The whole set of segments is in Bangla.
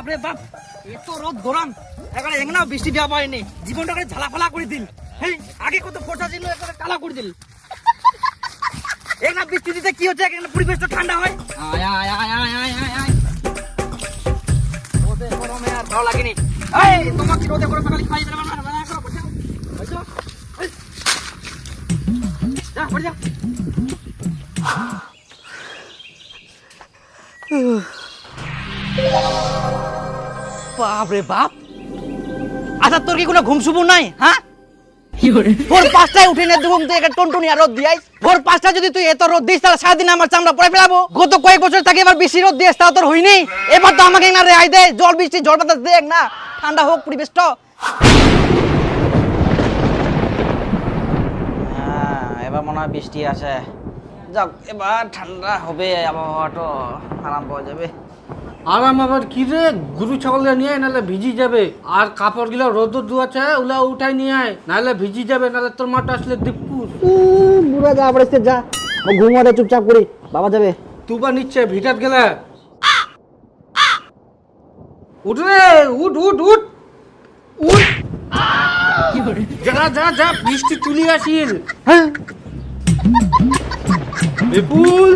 বাপরে বাপ, এত রোদ গরম, এবারে একনাও বৃষ্টি দেওয়া পায়নি, জীবনটাকে ঝালাফালা করে দিল। হেই, আগে কত ফোটা ছিল, এবারে কালা করে দিল। একনা বৃষ্টি দিতে কি হচ্ছে, একনা পরিবেশটা ঠান্ডা হয়। আয় আয় আয় আয় আয় আয় আয়, রোদে গরমে আর ভালো লাগেনি। এই তোমাকে রোদে গরমে খালি খাই দেবে না, না করো, বসো বসো, যা বসে যা। বাপরে বাপ, আচ্ছা তোর কি কোনো ঘুম সুবুর নাই? হ্যাঁ, ভোর 5টায় উঠে নে দেখুন তুই একটা টনটনিয়া রোদ দিয়াই। ভোর 5টা যদি তুই এত রোদ দিস তাহলে সারাদিন আমার চামড়া পড়ে ফেলাবো। গত কয়েক বছর থেকে এবার বেশি রোদ দিয়েছ, তাও তোর হয়নি। এবার তো আমাকে না রেহাই দে, জল বৃষ্টি ঝড় বাতাস দেখ না, ঠান্ডা হোক পরিবেশটা। হ্যাঁ, এবার মনে হয় বৃষ্টি আসে, যাক এবার ঠান্ডা হবে, আবহাওয়াটা আরাম পাওয়া যাবে। আরাম আবার কি রে, গরু ছাগল নিয়ে আয়, নাহলে ভিজি যাবে। আর কাপড় গুলো রোদ ধোয়াছে ওগুলা উঠাই নিয়ে আয়, নাহলে ভিজি যাবে, নাহলে তোর মাটা আসলে দিপুর। বুড়া যা পড়েছে, যা ঘুমাতে চুপচাপ করি, বাবা যাবে। তুবা নিচ্ছে ভিটাত গেলে। উঠ রে, উঠ উঠ উঠ উঠ, যা যা যা, বৃষ্টি চলে আসিল। হ্যাঁ, বিপুল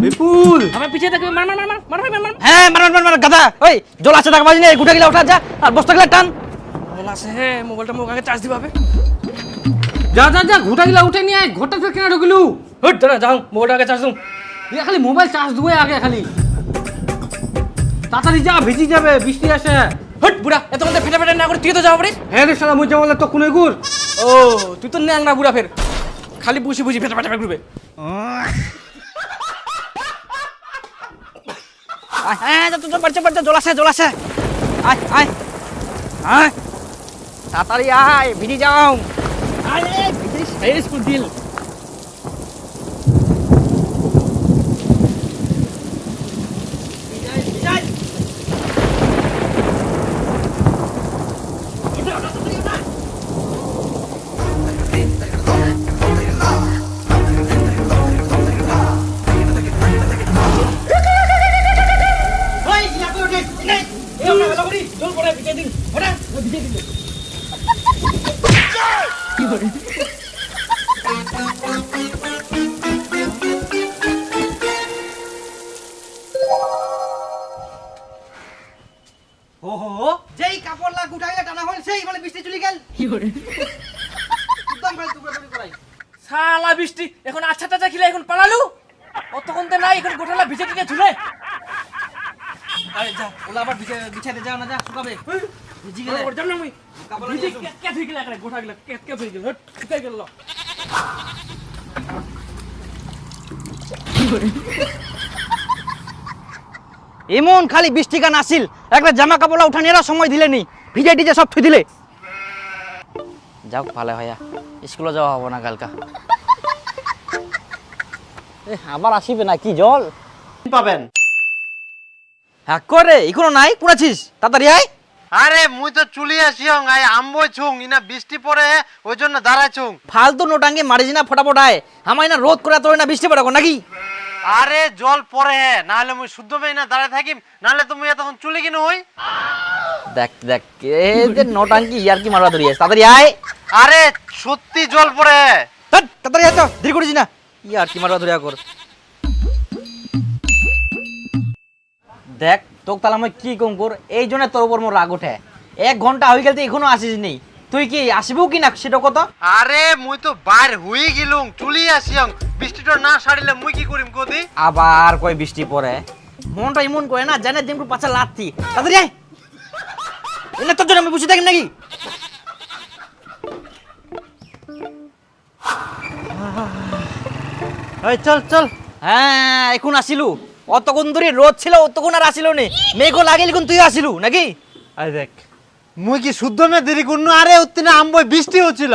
বিপুল, আমার পিছে থাকবে, মার মার মার মার মার মার। হ্যাঁ, মার মার মার গাদা। ওই জল আছে টাকা বাজি নেই, গুটা গিলা ওঠা যা, আর বস্তা গিলা টান। জল আছে, হ্যাঁ, মোবাইলটা মোক আগে চার্জ দিবা হবে। যা যা যা, ঘোটা গিলা উঠে নিয়ে আয়। ঘোটা ফের কেন ঢুকলু? হট দাঁড়া, যাও মোবাইলটা আগে চার্জ দিও। খালি মোবাইল চার্জ দেবো আগে, খালি তাড়াতাড়ি যা, ভিজি যাবে, বৃষ্টি আসে। হট বুড়া, এত মধ্যে ফেটে ফেটে না করে তুই তো যাও পারিস। হ্যাঁ রে শালা, মুই যাবলে তো কোনে গুড়। ও তুই তো ন্যাং না বুড়া, ফের খালি বুঝি বুঝি ফেটে ফেটে ঘুরবে। হ্যাঁ, তুই তো বাড়ছে বাড়ছে, জল আছে জল আছে, আয় আয় আয়, তাড়াতাড়ি আয়, ভিজি যাও। আরে ভিজি শেষ করে দিল। ওহো, যেই কাপড় লাগ উঠাইলে টানা হল, সেই বলে বৃষ্টি চলে গেল। একদম ভাই টুকরা টুকরি করাই। শালা বৃষ্টি এখন আচ্ছা টাচ্ছা খিলে এখন পালালু, অতক্ষণ তো নাই, এখন গোটালা ভিজে টিকে ঝুলে। আরে যা, ওলা আবার বিছাইতে যাও না, যা শুকাবে। ভিজি গেলে ওর জানো আমি কাপড় ভিজে কে ধুই গেল, একরে গোটা গেল, কে ধুই গেল, শুকাই গেল। এমন খালি বৃষ্টি গান আসিল, একটা জামা কাপড় উঠানিরা সময় দিলে নি, ভিজে টিজে সব থুই দিলে। যাও ভালো ভাইয়া, স্কুলে যাওয়া হবো না কালকা। আবার আসিবে না কি জল পাবেন? হ্যাঁ করে এখনো নাই, পুরাছিস তাড়াতাড়ি আয়। আরে মুই তো চুলি আসিও আই আমবই ছুং, ইনা বৃষ্টি পড়ে ওই জন্য দাঁড়াইছুং। ফালতু নোটাঙ্গে মারিস না ফটাফট আয়, আমার না রোদ করে তোর না বৃষ্টি পড়াবো নাকি? আরে জল পড়ে হে, নাহলে মুই শুদ্ধ মেয়ে না দাঁড়ায় থাকিম, নাহলে তুমি তখন চুলি কিনে হই। দেখ দেখ এই যে নোটাঙ্কি ইয়ার কি মারবা ধরিস, তাড়াতাড়ি আয়। আরে সত্যি জল পড়ে। তাড়াতাড়ি আয় তো, দেরি করিস না, ইয়ার কি মারবা ধরিয়া কর। দেখ তোক তাহলে আমি কি কম কর, এই জন্য তোর উপর মোর রাগ ওঠে। 1 ঘন্টা হয়ে গেল এখনো আসিস নি, তুই কি আসিবও কি না সেটা কত? আরে মুই তো বাইর হই গেলুম, চুলি আসিও, বৃষ্টিটা না সারিলে মুই কি করিম কদি? আবার কই বৃষ্টি পড়ে, মনটা এমন করে না জানে যেমন পাছা লাথি। তাড়াতাড়ি আয়, এনে তোর জন্য আমি বুঝি থাকি নাকি? এই চল চল। হ্যাঁ এখন আসিলু, অতক্ষণ ধরে রোদ ছিল, অতক্ষণ আর আসিল নে, মেঘও লাগিল কোন তুই আসিলু নাকি? আরে দেখ মুই কি শুদ্ধ মেয়ে দেরি করনু? আরে উত্তিনে আমবই বৃষ্টি হচ্ছিল।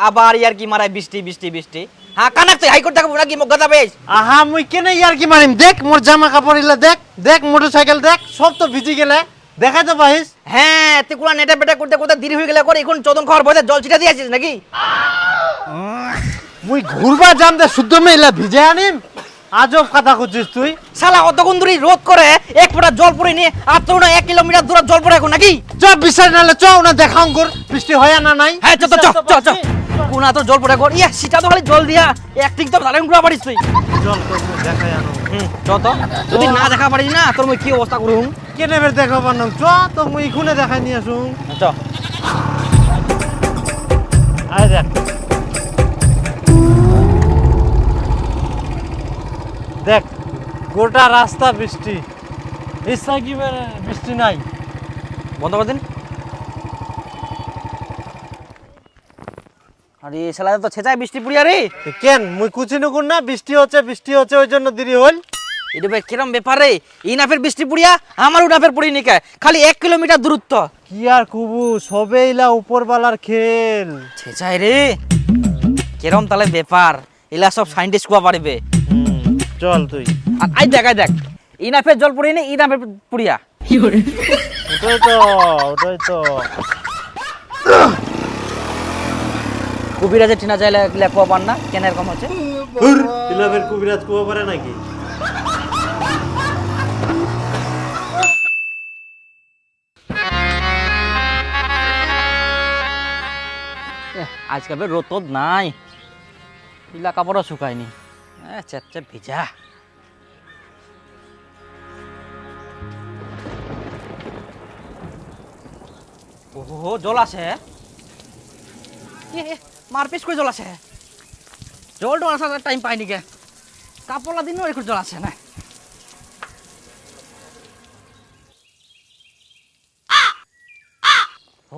আবার ইয়ার কি মারায় বৃষ্টি বৃষ্টি বৃষ্টি। হ্যাঁ কানাক তুই হাইকোর্ট থাকবো নাকি মোক গাদা বেশ। আহা মুই কেনে ইয়ার কি মারিম? দেখ মোর জামা কাপড় ইলা, দেখ দেখ মোটরসাইকেল দেখ, সব তো ভিজি গেলে, দেখাই তো পাইস। হ্যাঁ তুই কোলা নেটা বেটা করতে করতে দেরি হয়ে গেলে করে, এখন চোদন খাওয়ার ভয়তে জল ছিটা দিয়ে আসিস নাকি? মুই ঘুরবা যাম দে শুদ্ধ মেয়ে ইলা ভিজে আনিম। আজব কথা করছিস তুই। শালা অতক্ষণ ধরে রোদ করে এক ফোঁটা জল পড়ে নিয়ে আর তোর না 1 কিলোমিটার দূরে জল পড়ে এখন নাকি? চ বিশ্বাস নাহলে চ না দেখাও কর বৃষ্টি হয় না নাই। হ্যাঁ চ কোনা তো জল পড়ে কর ইয়া সেটা তো খালি জল দিয়া অ্যাক্টিং তো দাঁড়ান ঘুরা পারিস তুই। চল তোর দেখাই আনো। চ তো যদি না দেখা পারিস না তোর মই কি অবস্থা করুম। কেনে বের দেখাবার না চ তো মুই খুনে দেখাই নিয়ে আসুন। চ আয় দেখ দেখ গোটা রাস্তা বৃষ্টি, ইচ্ছা কি বৃষ্টি নাই। বন্ধ করে দিন। আরে শালা তো ছেঁচায় বৃষ্টি পুড়িয়া রে। কেন মুই কুচি নকুন না বৃষ্টি হচ্ছে ওই জন্য দেরি হল। এটা ভাই কিরম ব্যাপার রে? ইনাফের বৃষ্টি পুড়িয়া আমার উনাফের পুড়ি নিকা খালি 1 কিলোমিটার দূরত্ব। কি আর কুবু সবেইলা উপরবালার খেল। ছেঁচায় রে কিরম তাহলে ব্যাপার এলা সব সাইন্টিস্ট কুয়া পারিবে। চল তুই। আর আই দেখ ইনাফের জল পুড়িয়ে নে ইনাফের পুড়িয়া। ওটাই তো কবিরাজের টিনা চাইলে কুয়া পান না কেন এরকম হচ্ছে? ইলাভের কবিরাজ কুয়া পারে নাকি? আজকাল রোদ তোদ নাই ইলা কাপড়ও শুকায়নি চেপ ভিজা। ওহো জল আছে মারপিস করে জল আছে জল টো আসার টাইম পাইনি কে কাপড় দিনও এরকম জল আছে না।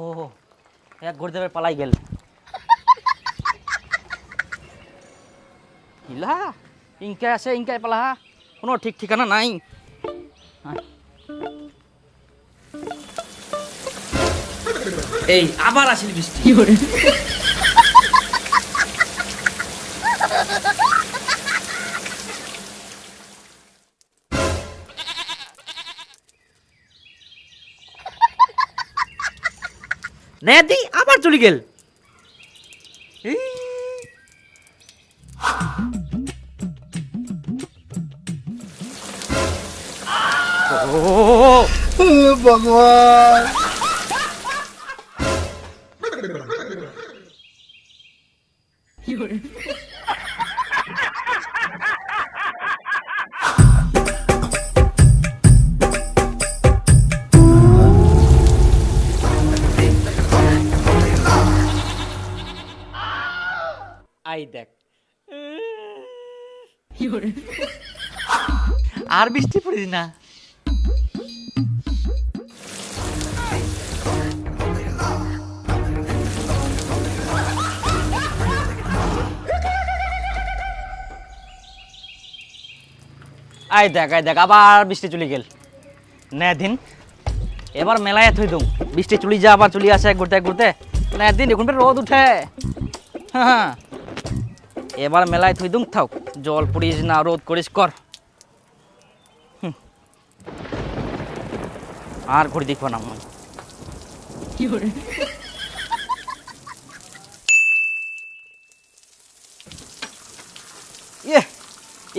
ও এক ঘুরতে পালাই গেল ইলা ইনকা আছে ইনকাই পালা কোনো ঠিক ঠিকানা নাই। এই আবার আসিল বৃষ্টি। নেদি আবার চলে গেল। ভগবান আই দেখ আর বৃষ্টি পড়িস না। আই দেখ আবার বৃষ্টি চলে গেল নে দিন এবার মেলায় থই দুম বৃষ্টি চলে যা আবার চলে আসে ঘুরতে নে দিন এখন রোদ উঠে। হ্যাঁ এবার মেলায় থই দুম থাক জল পড়িস না রোদ করিস কর। আর ঘুরে দেখবো না মন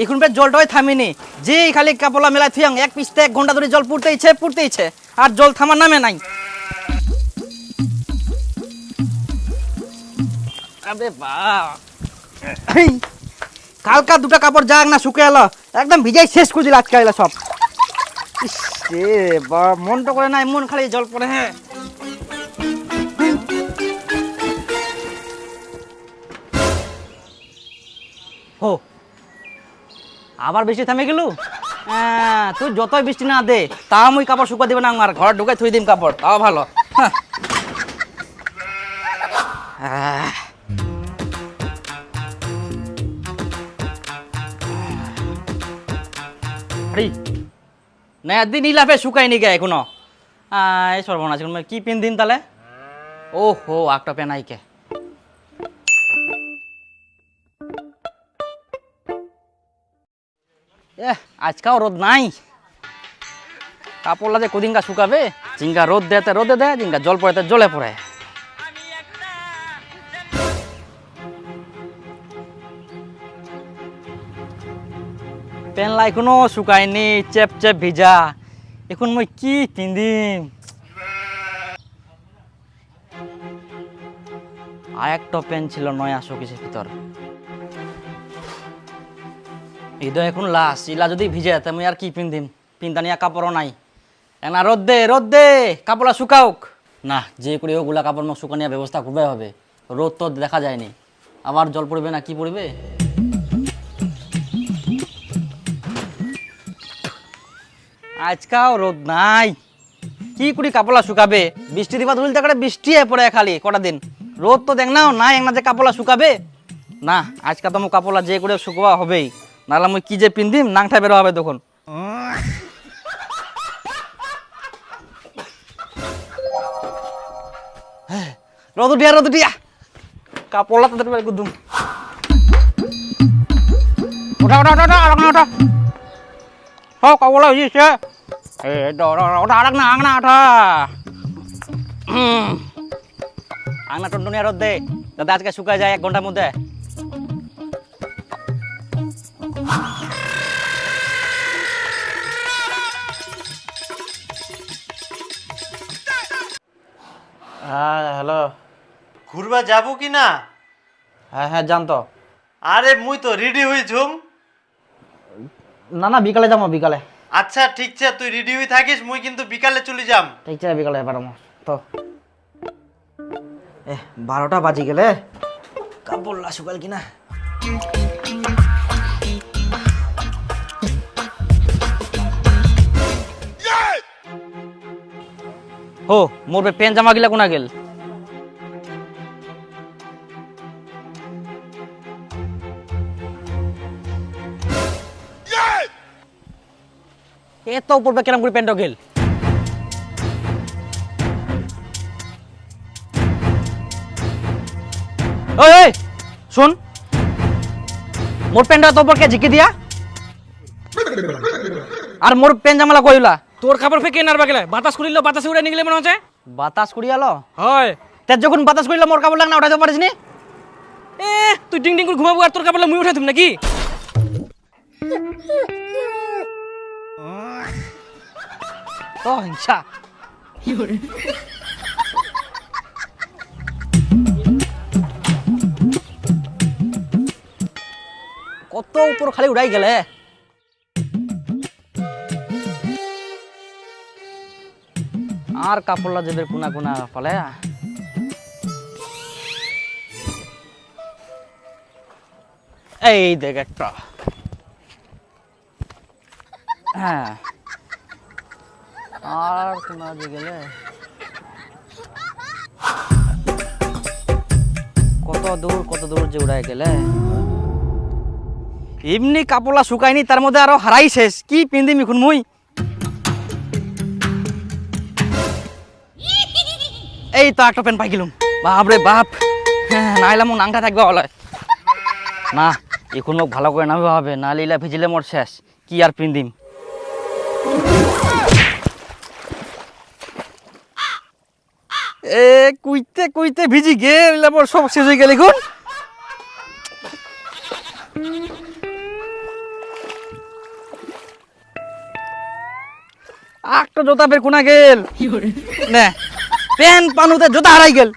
এখন জলটাই থামিনি যে খালি কাপলা মেলায় থুয়াং এক পিসতে 1 ঘন্টা ধরে জল পুড়তেইছে আর জল থামার নামে নাই। আবে কালকা দুটা কাপড় যাক না শুকে এলো একদম ভিজাই শেষ করে দিল আজকে এলো সব। মনটা করে নাই মন খালি জল পড়ে। হ্যাঁ হো আবার বৃষ্টি থামে গেল। তুই যতই বৃষ্টি না দে তা মুই কাপড় শুকা দিবে না আমার ঘর ঢুকে থুই দিম কাপড় তাও ভালো। না দিন ইলাফে শুকায়নি গে এখনো এই সর্বনাশ কি পেন দিন তাহলে। ও হো একটা পেনাই কে আজকাও রোদ নাই কাপড় লাগে কদিনকা শুকাবে জিঙ্গা রোদ দেতে রোদে দেয় জিঙ্গা জল পড়ে জলে পড়ে। পেনলা এখনো শুকায়নি, চেপ চেপ ভিজা। এখন মই কি পিন্দিম? আর একটা পেন ছিল নয়া শোকেসের ভিতর। ঈদ এখন লাস্ট, ইলা যদি ভিজে তা মই আর কি পিন্দিম? পিন্তানিয়া কাপড়ও নাই। এনা রোদ দে কাপড়া শুকাওক না। যে করে ওগুলা কাপড় মোক শুকানিয়া ব্যবস্থা করবে হবে। রোদ তো দেখা যায়নি, আবার জল পড়বে না কি পড়বে? আজকাও রোদ নাই, কি করি কাপড়া শুকাবে? বৃষ্টি দিবা ধুল তাকে বৃষ্টি পড়ে খালি কটা দিন। রোদ তো দেখ নাও নাই, না যে কাপড়া শুকাবে না। আজকা তো মোক কাপড়া যে করে শুকোয়া হবেই, নাহলে আমি কি যে পিন্দিম নাংটা বেরো হবে তখন। রোদ উঠিয়া কাপড়লা তাদের গুদুম। ওঠা কাপড়লা হয়েছে। আংনা টনটনিয়া রোদ দে যাতে আজকে শুকায় যায় 1 ঘন্টার মধ্যে। হ্যাঁ হ্যালো, ঘুরবা যাবো কি না? হ্যাঁ জানতো। আরে মুই তো রেডি হই ঝুম। না বিকালে যাবো, বিকালে। আচ্ছা ঠিক আছে, তুই রেডি হয়ে থাকিস, মুই কিন্তু বিকালে চলে যাম। ঠিক আছে বিকালে পারমো তো। 12টা বাজি গেলে কাপড়লা শুকাল কিনা। ও মোর পেন জামা গিলা কোনা গেল? এত উপর কেরাম করে প্যান্ট গেল? ওই শোন, মোর প্যান্টটা তো উপর কে ঝিকে দিয়া আর মোর প্যান্ট জামালা কইলা? তোর কাপড় ফেকে নারবা গেলে বাতাস করিল, বাতাসে উড়ে নিগলে মনে হচ্ছে। বাতাস করিয়ালো? হয় তে যখন বাতাস করিল মোর কাপড় লাগ না উঠাইতে পারিস নি? তুই ডিং ডিং করে ঘুমাবো আর তোর কাপড় মুই উঠাই তুমি নাকি? তো হিংসা। কত উপর খালি উড়াই গেলে। আর কাপড়লা যাবে কোনা কোনা পালে। এই দেখ একটা। হ্যাঁ আর কোনা যে গেলে কত দূর যে উড়াই গেলে। এমনি কাপড়লা শুকায়নি, তার মধ্যে আরো হারাই শেষ। কি পিন্দিম এখন মুই? এই তো একটা প্যান্ট পাই গেলুম। বাপরে বাপ, নাইলে মোর নাংটা থাকবে বলে না। এখন মোক ভালো করে নামবে হবে, না লিলা ভিজিলে মোর শেষ। কি আর পিন্দিম? কুইতে ভিজি গেল, মোর সব শেষ হয়ে গেল এখন। একটা জোতা বের কোনা গেল না, প্যান পানুতে জোতা হারাই গেল।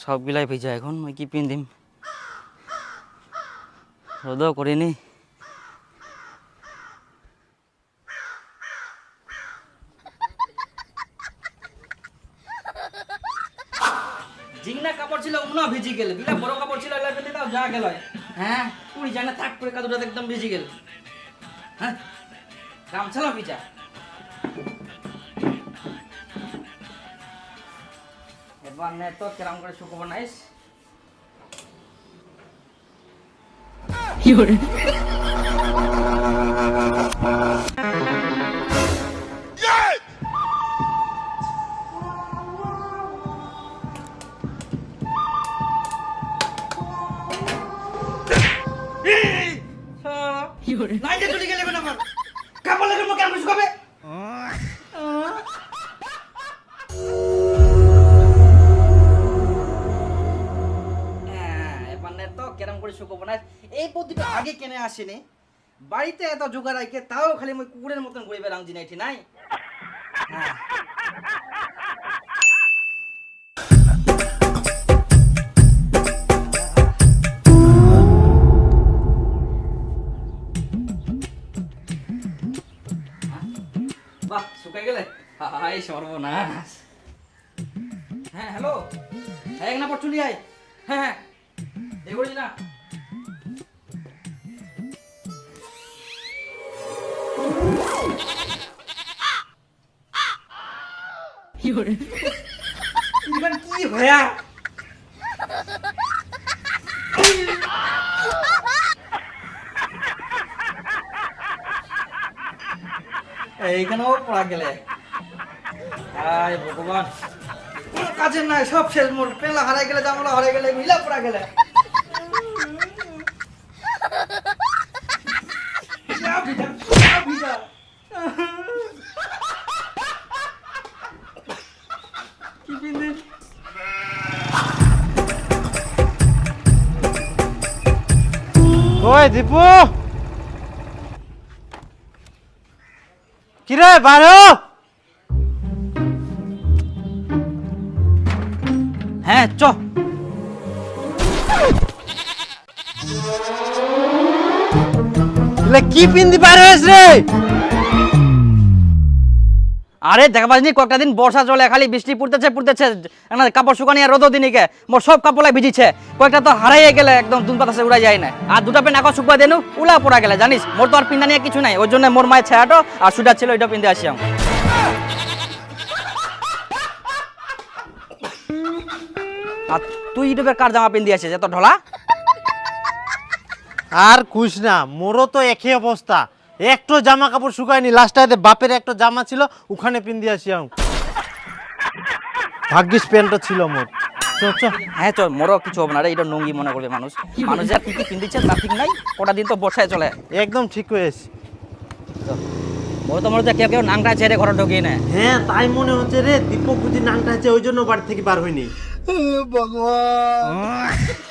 সবগুলাই ভিজা, এখন মই কি পিন্দিম? রোদও করিনি। জিংনা কাপড় ছিল উনা ভিজি গেল, বিলা বড় কাপড় ছিল এলা পেতে দাও যা গেল। হ্যাঁ পুরি জানা থাক করে কাদুটা একদম ভিজি গেল। হ্যাঁ গামছা লো ভিজা। এবার নে তো কেরাম করে শুকোবো নাইস। নাইতে চলে গেলে এখন আমার কাপড় লাগে মুখ কেমন শুকাবে? নে তো কেরম করে শুকোবো না এই বুদ্ধিটা আগে কেনে আসেনি বাড়িতে এত জোগাড় রাখে তাও খালি মই কুকুরের মতন ঘুরে বেড়াম জিনাইটি নাই হ্যাঁ। বাহ শুকাই গেলে হাই সর্বনাশ হ্যাঁ হ্যালো হ্যাঁ না পর চলি আয় হ্যাঁ হ্যাঁ এই করিস না ইমান কি হয়া এইখানেও পড়া গেলে হায় ভগবান কাজের নাই সব শেষ মোর পেলা হারাই গেলে জামলা হারাই গেলে মিলা পড়া গেলে যা ভিজা, যা ভিজা। কি পিন্দি ওই দীপু কিরে বারো হ্যাঁ চ কি পিন্দি বার হয়েছ রে আরে দেখবাস নি কয়েকটা দিন বর্ষা চলে খালি বৃষ্টি পড়তেছে কাপড় শুকানি আর রোদ দিনিকে মোর সব কাপড় ভিজিছে কয়েকটা তো হারাইয়ে গেলে একদম দুন পাতাসে উড়াই যায় না আর দুটা পেন এখন শুকবা দেনু উলা পড়া গেলে জানিস মোর তো আর পিন্দা নিয়ে কিছু নাই ওই জন্য মোর মায়ের ছায়াটো আর সুটার ছিল ওইটা পিন্দে আসিয়াম আর তুই ইউটিউবের কার জামা পিন্দি আছিস এত ঢলা আর কুছ না মোরও তো একই অবস্থা একটু জামা কাপড় শুকায়নি লাস্টে বাপের একটা জামা ছিল ওখানে পিন্দি আসিয়াম ভাগ্যিস প্যান্টটা ছিল মোর চ চ হ্যাঁ তো মোরও কিছু হবে না রে এটা নঙ্গি মনে করবে মানুষ মানুষ যা কি কি পিন্দিছে তা ঠিক নাই কটা দিন তো বর্ষায় চলে একদম ঠিক হয়েছে মোর তো মনে হচ্ছে কেউ কেউ নাংটা ছেড়ে ঘরে ঢুকিয়ে নেয় হ্যাঁ তাই মনে হচ্ছে রে দীপক বুঝি নাংটা আছে ওই জন্য বাড়ি থেকে বার হয়নি ভগবান